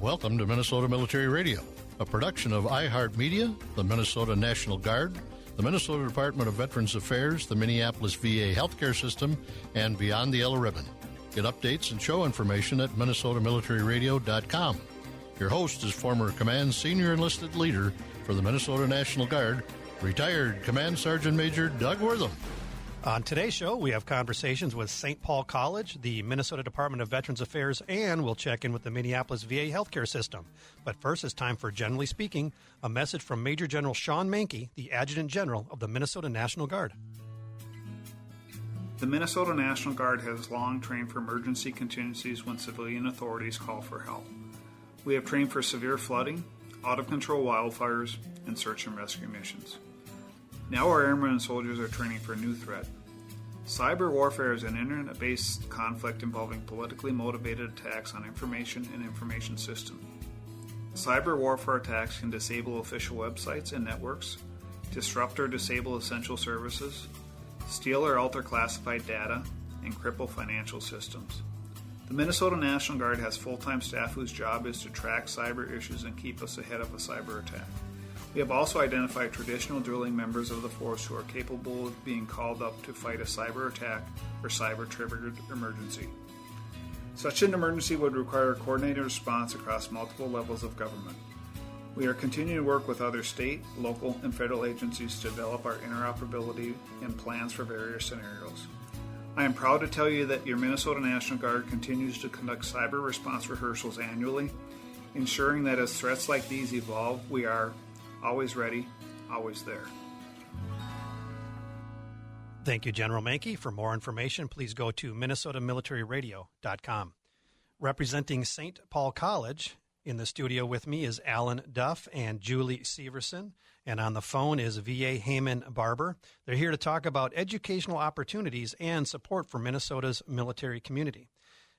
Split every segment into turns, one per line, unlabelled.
Welcome to Minnesota Military Radio, a production of iHeartMedia, the Minnesota National Guard, the Minnesota Department of Veterans Affairs, the Minneapolis VA Healthcare System, and Beyond the Yellow Ribbon. Get updates and show information at minnesotamilitaryradio.com. Your host is former Command Senior Enlisted Leader for the Minnesota National Guard, retired Command Sergeant Major Doug Wortham.
On today's show, we have conversations with St. Paul College, the Minnesota Department of Veterans Affairs, and we'll check in with the Minneapolis VA Healthcare System. But first, it's time for Generally Speaking, a message from Major General Sean Mankey, the Adjutant General of the Minnesota National Guard.
The Minnesota National Guard has long trained for emergency contingencies when civilian authorities call for help. We have trained for severe flooding, out-of-control wildfires, and search and rescue missions. Now our airmen and soldiers are training for a new threat. Cyber warfare is an internet-based conflict involving politically motivated attacks on information and information systems. Cyber warfare attacks can disable official websites and networks, disrupt or disable essential services, steal or alter classified data, and cripple financial systems. The Minnesota National Guard has full-time staff whose job is to track cyber issues and keep us ahead of a cyber attack. We have also identified traditional drilling members of the force who are capable of being called up to fight a cyber attack or cyber-triggered emergency. Such an emergency would require a coordinated response across multiple levels of government. We are continuing to work with other state, local, and federal agencies to develop our interoperability and plans for various scenarios. I am proud to tell you that your Minnesota National Guard continues to conduct cyber response rehearsals annually, ensuring that as threats like these evolve, we are always ready, always there.
Thank you, General Mankey. For more information, please go to minnesotamilitaryradio.com. Representing St. Paul College, in the studio with me is Alan Duff and Julie Severson, and on the phone is VA Heyman Barber. They're here to talk about educational opportunities and support for Minnesota's military community.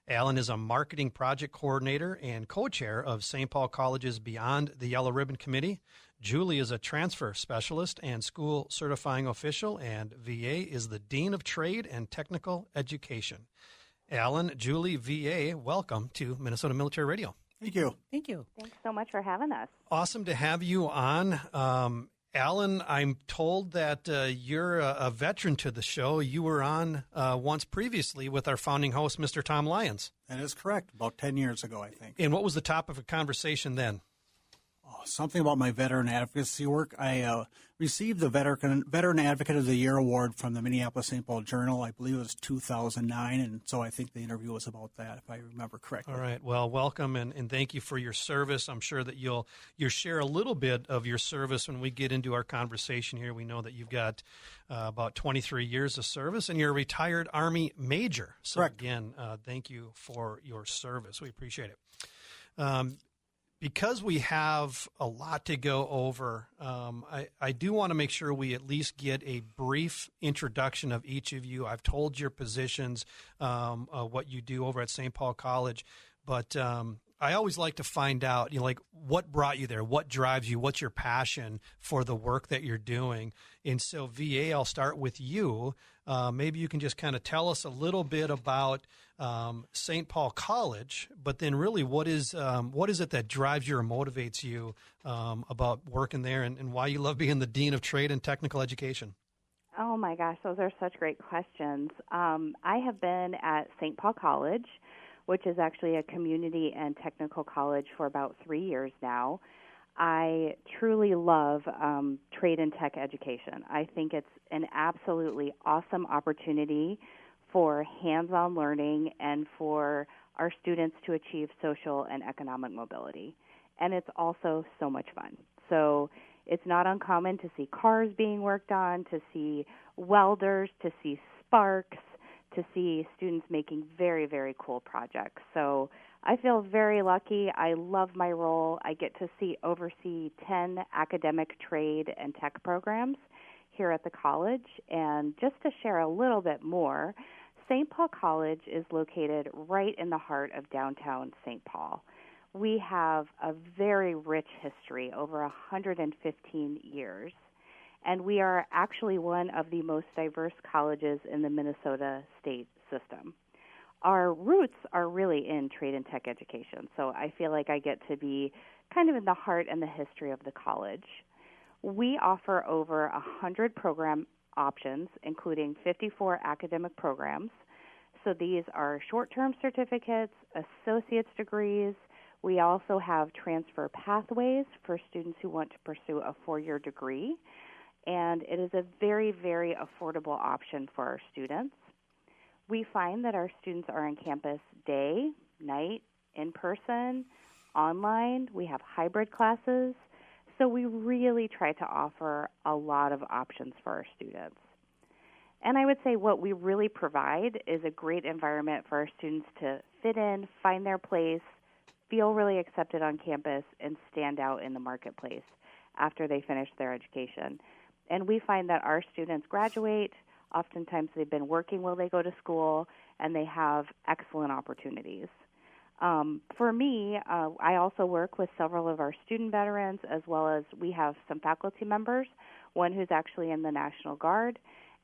Alan is a marketing project coordinator and co-chair of St. Paul College's Beyond the Yellow Ribbon Committee. Julie is a transfer specialist and school certifying official, and VA is the Dean of Trade and Technical Education. Alan, Julie, VA, welcome to Minnesota Military Radio.
Thank you.
Thank you.
Thanks so much for having us.
Awesome to have you on. Alan, I'm told that you're a veteran to the show. You were on once previously with our founding host, Mr. Tom Lyons.
That is correct. About 10 years ago, I think.
And what was the topic of conversation then?
Something about my veteran advocacy work. I received the Veteran Advocate of the Year award from the Minneapolis-St. Paul Journal. I believe it was 2009, and so I think the interview was about that, if I remember correctly.
All right. Well, welcome, and thank you for your service. I'm sure that you'll share a little bit of your service when we get into our conversation here. We know that you've got about 23 years of service, and you're a retired Army major. So,
correct.
Again, thank you for your service. We appreciate it. Because we have a lot to go over, I do want to make sure we at least get a brief introduction of each of you. I've told your positions, what you do over at St. Paul College, but I always like to find out, like what brought you there, what drives you, what's your passion for the work that you're doing. And so, VA, I'll start with you. Maybe you can just kind of tell us a little bit about St. Paul College, but then really what is it that drives you or motivates you about working there, and why you love being the Dean of Trade and Technical Education?
Oh, my gosh, those are such great questions. I have been at St. Paul College, which is actually a community and technical college, for about 3 years now. I truly love trade and tech education. I think it's an absolutely awesome opportunity for hands-on learning and for our students to achieve social and economic mobility. And it's also so much fun. So it's not uncommon to see cars being worked on, to see welders, to see sparks, to see students making very, very cool projects. So I feel very lucky. I love my role. I get to oversee 10 academic trade and tech programs here at the college. And just to share a little bit more, St. Paul College is located right in the heart of downtown St. Paul. We have a very rich history, over 115 years, and we are actually one of the most diverse colleges in the Minnesota state system. our roots are really in trade and tech education. So I feel like I get to be kind of in the heart and the history of the college. We offer over 100 program options, including 54 academic programs. So these are short-term certificates, associate's degrees. We also have transfer pathways for students who want to pursue a 4-year degree. And it is a very, very affordable option for our students. We find that our students are on campus day, night, in person, online. We have hybrid classes. So we really try to offer a lot of options for our students. And I would say what we really provide is a great environment for our students to fit in, find their place, feel really accepted on campus, and stand out in the marketplace after they finish their education. And we find that our students graduate. Oftentimes they've been working while they go to school, and they have excellent opportunities. For me, I also work with several of our student veterans, as well as we have some faculty members, one who's actually in the National Guard,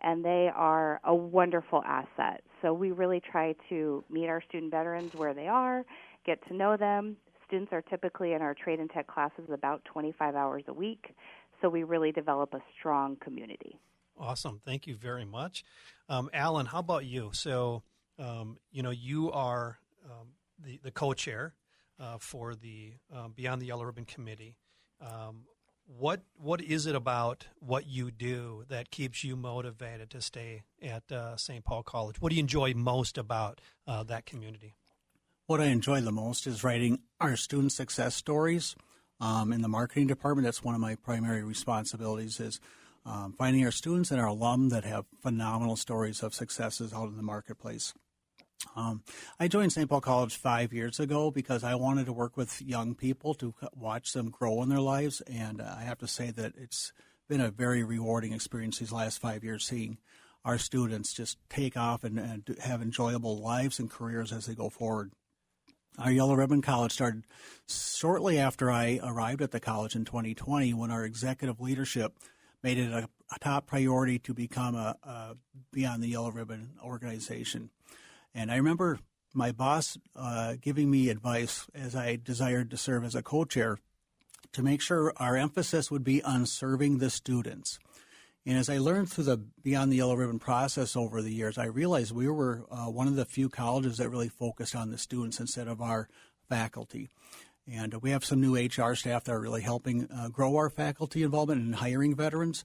and they are a wonderful asset. So we really try to meet our student veterans where they are, get to know them. Students are typically in our trade and tech classes about 25 hours a week, so we really develop a strong community.
Awesome. Thank you very much. Alan, how about you? So, you are the co-chair for the Beyond the Yellow Ribbon Committee. What is it about what you do that keeps you motivated to stay at St. Paul College? What do you enjoy most about that community?
What I enjoy the most is writing our student success stories. In the marketing department, that's one of my primary responsibilities is finding our students and our alum that have phenomenal stories of successes out in the marketplace. I joined St. Paul College 5 years ago because I wanted to work with young people to watch them grow in their lives, and I have to say that it's been a very rewarding experience these last 5 years, seeing our students just take off and have enjoyable lives and careers as they go forward. Our Yellow Ribbon College started shortly after I arrived at the college in 2020, when our executive leadership made it a top priority to become a Beyond the Yellow Ribbon organization. And I remember my boss giving me advice as I desired to serve as a co-chair to make sure our emphasis would be on serving the students. And as I learned through the Beyond the Yellow Ribbon process over the years, I realized we were one of the few colleges that really focused on the students instead of our faculty. And we have some new HR staff that are really helping grow our faculty involvement in hiring veterans.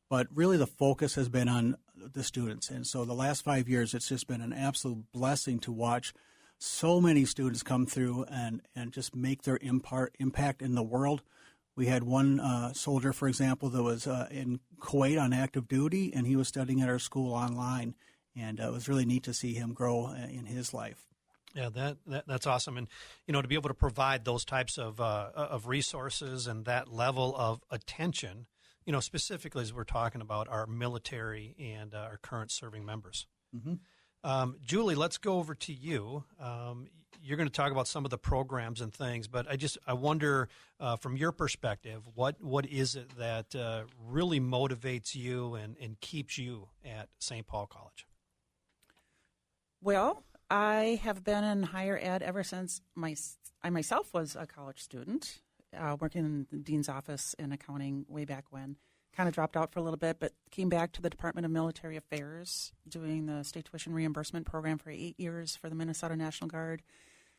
But really the focus has been on the students. And so the last 5 years, it's just been an absolute blessing to watch so many students come through and just make their impact in the world. We had one soldier, for example, that was in Kuwait on active duty, and he was studying at our school online. And it was really neat to see him grow in his life.
Yeah, that's awesome. And, to be able to provide those types of resources and that level of attention, specifically as we're talking about our military and our current serving members. Mm-hmm. Julie, let's go over to you. You're going to talk about some of the programs and things, but I wonder from your perspective, what is it that really motivates you and keeps you at St. Paul College?
Well, I have been in higher ed ever since I myself was a college student, working in the dean's office in accounting way back when. Kind of dropped out for a little bit, but came back to the Department of Military Affairs, doing the state tuition reimbursement program for 8 years for the Minnesota National Guard.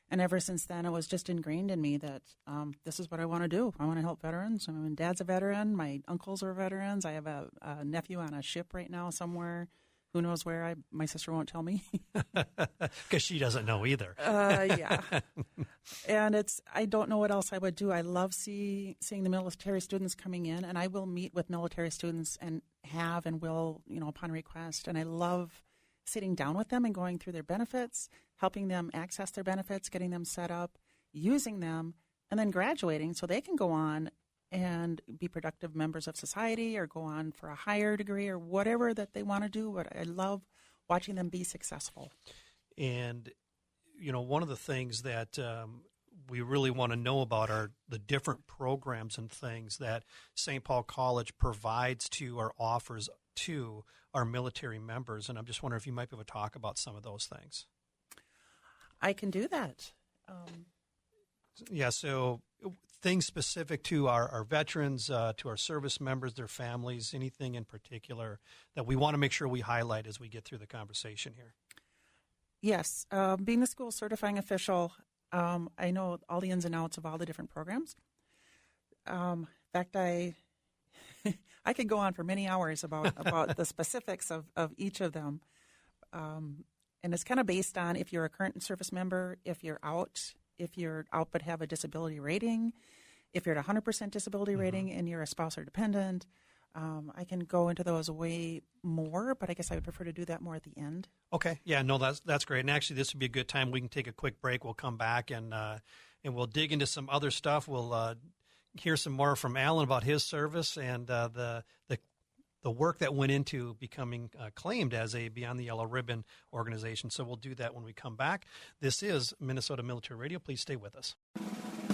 And ever since then, it was just ingrained in me that this is what I want to do. I want to help veterans. My dad's a veteran. My uncles are veterans. I have a nephew on a ship right now somewhere. Who knows where? My sister won't tell me.
Because she doesn't know either.
Yeah. And I don't know what else I would do. I love seeing the military students coming in, and I will meet with military students and will, upon request. And I love sitting down with them and going through their benefits, helping them access their benefits, getting them set up, using them, and then graduating so they can go on and be productive members of society or go on for a higher degree or whatever that they want to do. But I love watching them be successful.
And, one of the things that we really want to know about are the different programs and things that St. Paul College provides to or offers to our military members. And I'm just wondering if you might be able to talk about some of those things.
I can do that.
Yeah, so things specific to our veterans, to our service members, their families, anything in particular that we want to make sure we highlight as we get through the conversation here.
Yes, being the school certifying official, I know all the ins and outs of all the different programs. In fact, I could go on for many hours about the specifics of each of them. And it's kind of based on if you're a current service member, if you're out but have a disability rating, if you're at 100% disability rating and you're a spouse or dependent. I can go into those way more, but I guess I would prefer to do that more at the end.
Okay. Yeah, no, that's great. And actually, this would be a good time. We can take a quick break. We'll come back and we'll dig into some other stuff. We'll hear some more from Alan about his service and the work that went into becoming claimed as a Beyond the Yellow Ribbon organization. So we'll do that when we come back. This is Minnesota Military Radio. Please stay with us.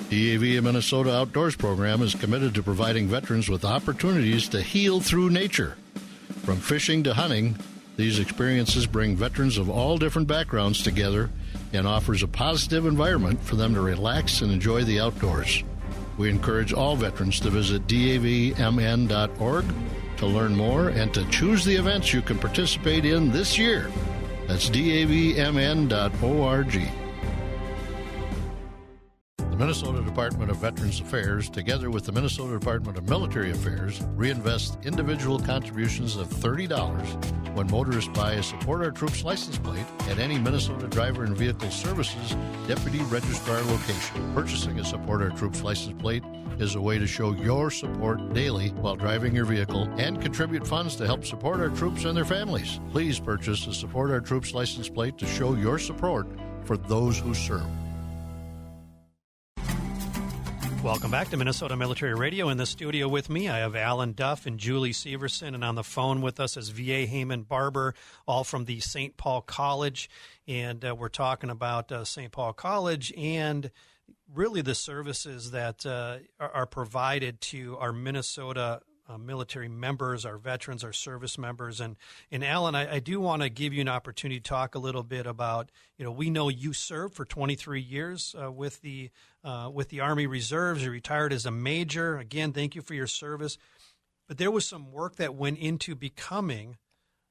DAV Minnesota Outdoors Program is committed to providing veterans with opportunities to heal through nature. From fishing to hunting, these experiences bring veterans of all different backgrounds together and offers a positive environment for them to relax and enjoy the outdoors. We encourage all veterans to visit davmn.org to learn more and to choose the events you can participate in this year. That's davmn.org. The Minnesota Department of Veterans Affairs, together with the Minnesota Department of Military Affairs, reinvest individual contributions of $30 when motorists buy a Support Our Troops license plate at any Minnesota Driver and Vehicle Services Deputy Registrar location. Purchasing a Support Our Troops license plate is a way to show your support daily while driving your vehicle and contribute funds to help support our troops and their families. Please purchase a Support Our Troops license plate to show your support for those who serve.
Welcome back to Minnesota Military Radio. In the studio with me, I have Alan Duff and Julie Severson, and on the phone with us is V.A. Heyman Barber, all from the St. Paul College. And we're talking about St. Paul College and really the services that are provided to our Minnesota military members, our veterans, our service members. And Alan, I do want to give you an opportunity to talk a little bit about, we know you served for 23 years with the Army Reserves. You retired as a major. Again, thank you for your service. But there was some work that went into becoming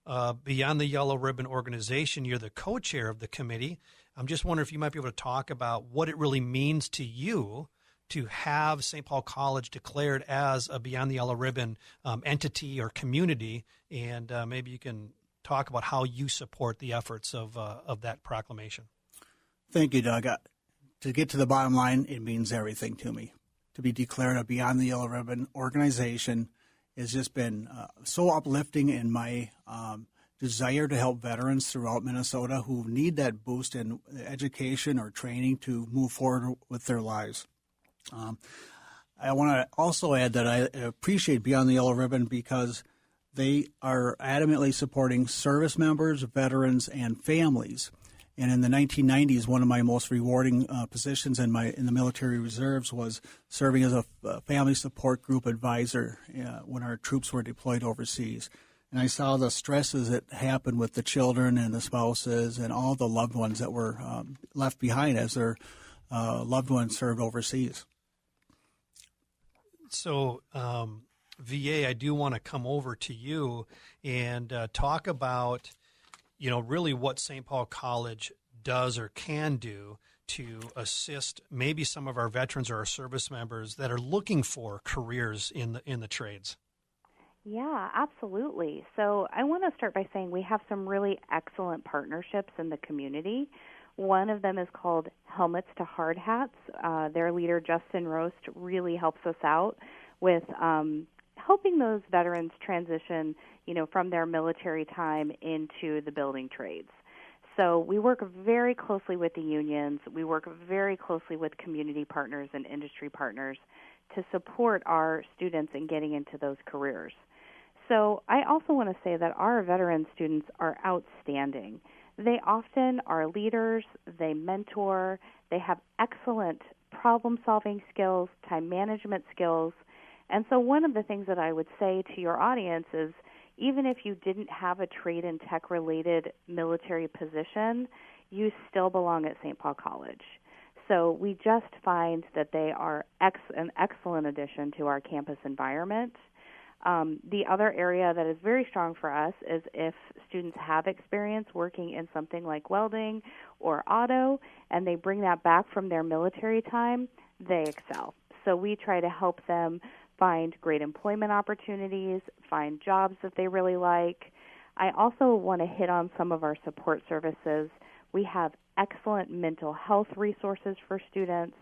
Beyond the Yellow Ribbon organization. You're the co-chair of the committee. I'm just wondering if you might be able to talk about what it really means to you to have St. Paul College declared as a Beyond the Yellow Ribbon entity or community, and maybe you can talk about how you support the efforts of that proclamation.
Thank you, Doug. To get to the bottom line, it means everything to me. To be declared a Beyond the Yellow Ribbon organization has just been so uplifting in my desire to help veterans throughout Minnesota who need that boost in education or training to move forward with their lives. I want to also add that I appreciate Beyond the Yellow Ribbon because they are adamantly supporting service members, veterans, and families. And in the 1990s, one of my most rewarding positions in the military reserves was serving as a family support group advisor when our troops were deployed overseas. And I saw the stresses that happened with the children and the spouses and all the loved ones that were left behind as their loved ones served overseas.
So, VA, I do want to come over to you and talk about, really what St. Paul College does or can do to assist maybe some of our veterans or our service members that are looking for careers in the trades.
Yeah, absolutely. So I want to start by saying we have some really excellent partnerships in the community. One of them is called Helmets to Hard Hats. Their leader, Justin Roast, really helps us out with helping those veterans transition, from their military time into the building trades. So we work very closely with the unions. We work very closely with community partners and industry partners to support our students in getting into those careers. So I also want to say that our veteran students are outstanding. They often are leaders, they mentor, they have excellent problem-solving skills, time management skills. And so one of the things that I would say to your audience is even if you didn't have a trade and tech-related military position, you still belong at St. Paul College. So we just find that they are an excellent addition to our campus environment. The other area that is very strong for us is if students have experience working in something like welding or auto, and they bring that back from their military time, they excel. So we try to help them find great employment opportunities, find jobs that they really like. I also want to hit on some of our support services. We have excellent mental health resources for students.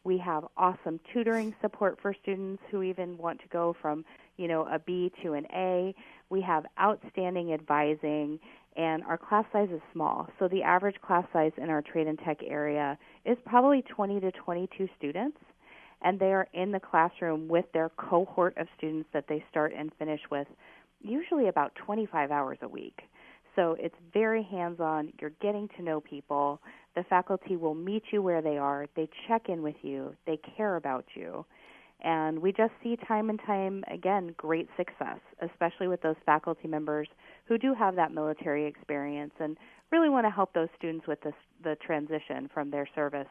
We have awesome tutoring support for students who even want to go from, a B to an A. We have outstanding advising, and our class size is small. So the average class size in our trade and tech area is probably 20 to 22 students, and they are in the classroom with their cohort of students that they start and finish with, usually about 25 hours a week. So it's very hands-on. You're getting to know people. The faculty will meet you where they are. They check in with you. They care about you. And we just see time and time again great success, especially with those faculty members who do have that military experience and really want to help those students with the transition from their service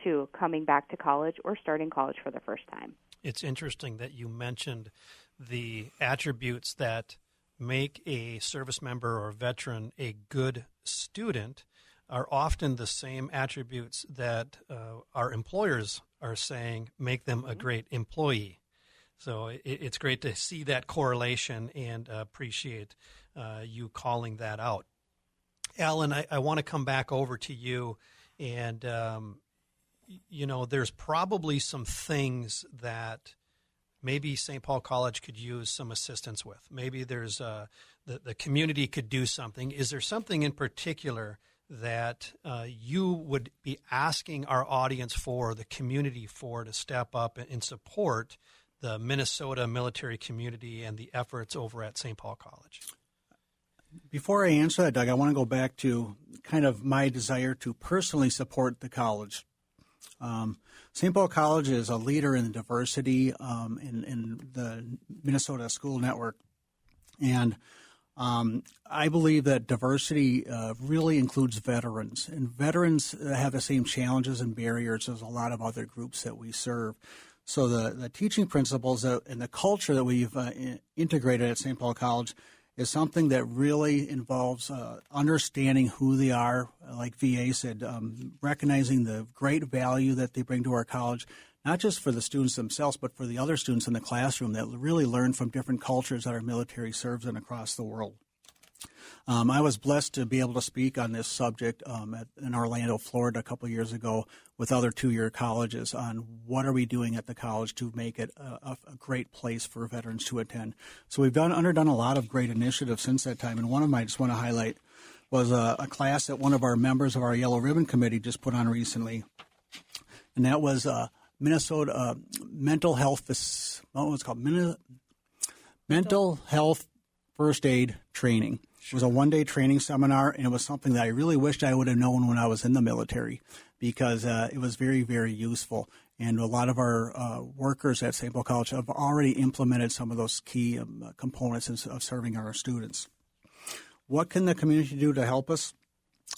to coming back to college or starting college for the first time.
It's interesting that you mentioned the attributes that make a service member or veteran a good student are often the same attributes that our employers are saying make them a great employee. So it's great to see that correlation and appreciate you calling that out. Alan, I want to come back over to you. And, there's probably some things that maybe St. Paul College could use some assistance with. Maybe there's the community could do something. Is there something in particular that you would be asking our audience for, the community for, to step up and support the Minnesota military community and the efforts over at St. Paul College?
Before I answer that, Doug, I want to go back to kind of my desire to personally support the college. St. Paul College is a leader in diversity in the Minnesota school network. And I believe that diversity really includes veterans. And veterans have the same challenges and barriers as a lot of other groups that we serve. So the teaching principles and the culture that we've integrated at St. Paul College is something that really involves understanding who they are, like VA said, recognizing the great value that they bring to our college, not just for the students themselves, but for the other students in the classroom that really learn from different cultures that our military serves in across the world. I was blessed to be able to speak on this subject in Orlando, Florida, a couple of years ago with other two-year colleges on what are we doing at the college to make it a great place for veterans to attend. So we've underdone a lot of great initiatives since that time, and one of them I just want to highlight was a class that one of our members of our Yellow Ribbon Committee just put on recently, and that was Minnesota mental health. What was it called? Mental health first aid training. It was a one-day training seminar, and it was something that I really wished I would have known when I was in the military because it was very, very useful. And a lot of our workers at St. Paul College have already implemented some of those key components of serving our students. What can the community do to help us?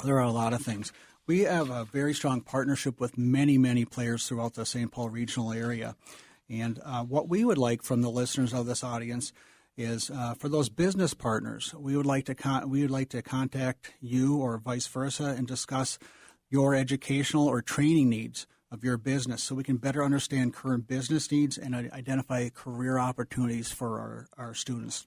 There are a lot of things. We have a very strong partnership with many, many players throughout the St. Paul regional area. And what we would like from the listeners of this audience is for those business partners, we would like to contact you or vice versa and discuss your educational or training needs of your business so we can better understand current business needs and identify career opportunities for our students.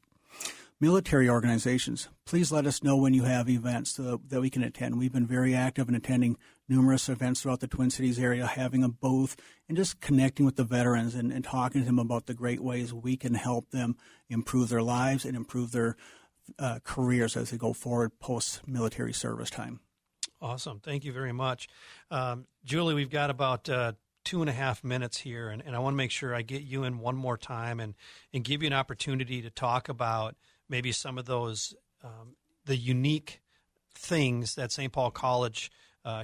Military organizations, please let us know when you have events that we can attend. We've been very active in attending numerous events throughout the Twin Cities area, having a booth, and just connecting with the veterans and talking to them about the great ways we can help them improve their lives and improve their careers as they go forward post-military service time.
Awesome. Thank you very much. Julie, we've got about 2.5 minutes here, and I want to make sure I get you in one more time and give you an opportunity to talk about maybe some of those, the unique things that St. Paul College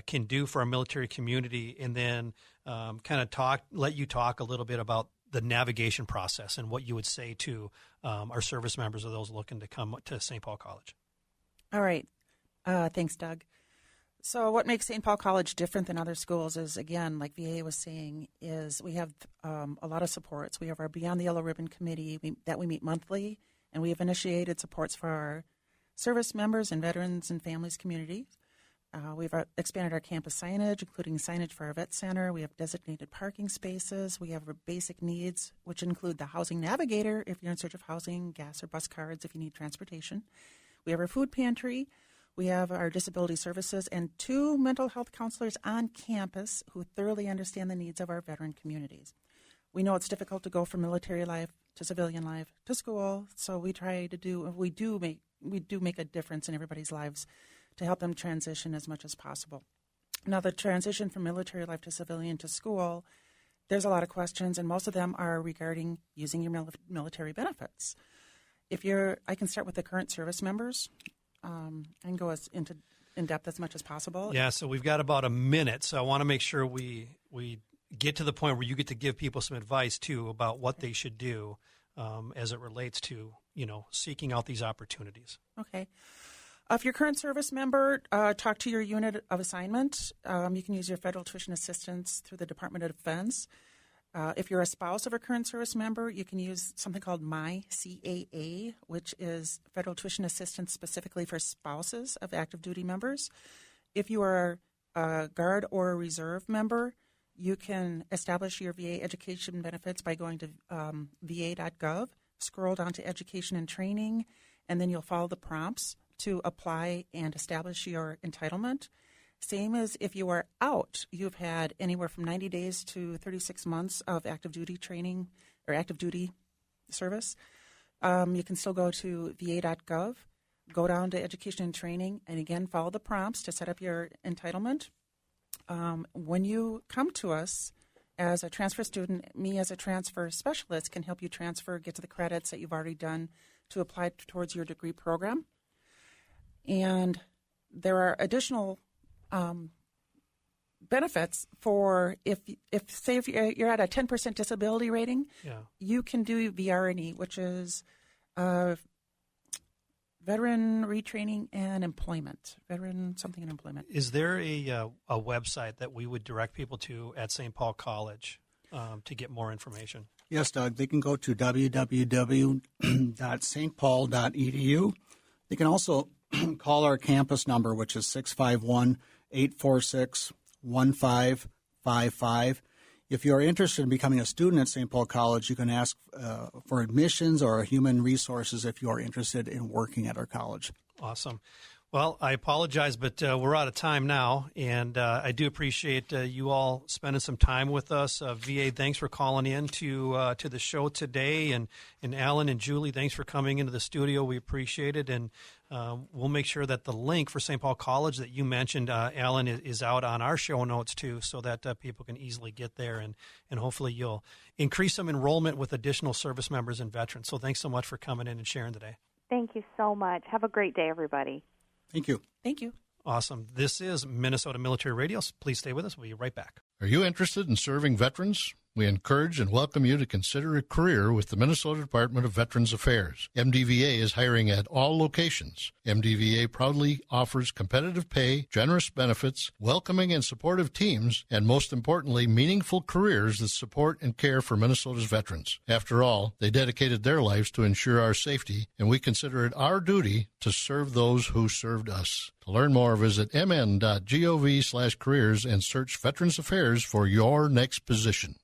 can do for our military community, and then let you talk a little bit about the navigation process and what you would say to our service members or those looking to come to St. Paul College.
All right. Thanks, Doug. So what makes St. Paul College different than other schools is, again, like VA was saying, is we have a lot of supports. We have our Beyond the Yellow Ribbon Committee that we meet monthly, and we have initiated supports for our service members and veterans and families communities. We've expanded our campus signage, including signage for our vet center. We have designated parking spaces. We have our basic needs, which include the housing navigator if you're in search of housing, gas or bus cards if you need transportation. We have our food pantry. We have our disability services and 2 mental health counselors on campus who thoroughly understand the needs of our veteran communities. We know it's difficult to go from military life to civilian life to school, so we do make a difference in everybody's lives to help them transition as much as possible. Now, the transition from military life to civilian to school, there's a lot of questions, and most of them are regarding using your military benefits. I can start with the current service members and go in depth as much as possible.
Yeah, so we've got about a minute, so I want to make sure we get to the point where you get to give people some advice, too, about what they should do as it relates to, seeking out these opportunities.
Okay. If you're a current service member, talk to your unit of assignment. You can use your federal tuition assistance through the Department of Defense. If you're a spouse of a current service member, you can use something called MyCAA, which is federal tuition assistance specifically for spouses of active duty members. If you are a Guard or a Reserve member, you can establish your VA education benefits by going to va.gov, scroll down to Education and Training, and then you'll follow the prompts to apply and establish your entitlement. Same as if you are out, you've had anywhere from 90 days to 36 months of active duty training or active duty service. You can still go to va.gov, go down to Education and Training, and again, follow the prompts to set up your entitlement. When you come to us as a transfer student, me as a transfer specialist can help you transfer, get to the credits that you've already done to apply towards your degree program. And there are additional benefits for if you're at a 10% disability rating, you can do VRNE, which is Veteran Retraining and Employment. Veteran something and Employment.
Is there a website that we would direct people to at St. Paul College to get more information?
Yes, Doug. They can go to www.stpaul.edu. They can also call our campus number, which is 651-846-1555. If you are interested in becoming a student at St. Paul College, you can ask for admissions or human resources if you are interested in working at our college.
Awesome. Well, I apologize, but we're out of time now, and I do appreciate you all spending some time with us. VA, thanks for calling in to the show today, and Alan and Julie, thanks for coming into the studio. We appreciate it, and we'll make sure that the link for St. Paul College that you mentioned, Alan, is out on our show notes, too, so that people can easily get there, and hopefully you'll increase some enrollment with additional service members and veterans. So thanks so much for coming in and sharing today.
Thank you so much. Have a great day, everybody.
Thank you.
Thank you.
Awesome. This is Minnesota Military Radio. Please stay with us. We'll be right back.
Are you interested in serving veterans? We encourage and welcome you to consider a career with the Minnesota Department of Veterans Affairs. MDVA is hiring at all locations. MDVA proudly offers competitive pay, generous benefits, welcoming and supportive teams, and most importantly, meaningful careers that support and care for Minnesota's veterans. After all, they dedicated their lives to ensure our safety, and we consider it our duty to serve those who served us. To learn more, visit mn.gov/careers and search Veterans Affairs for your next position.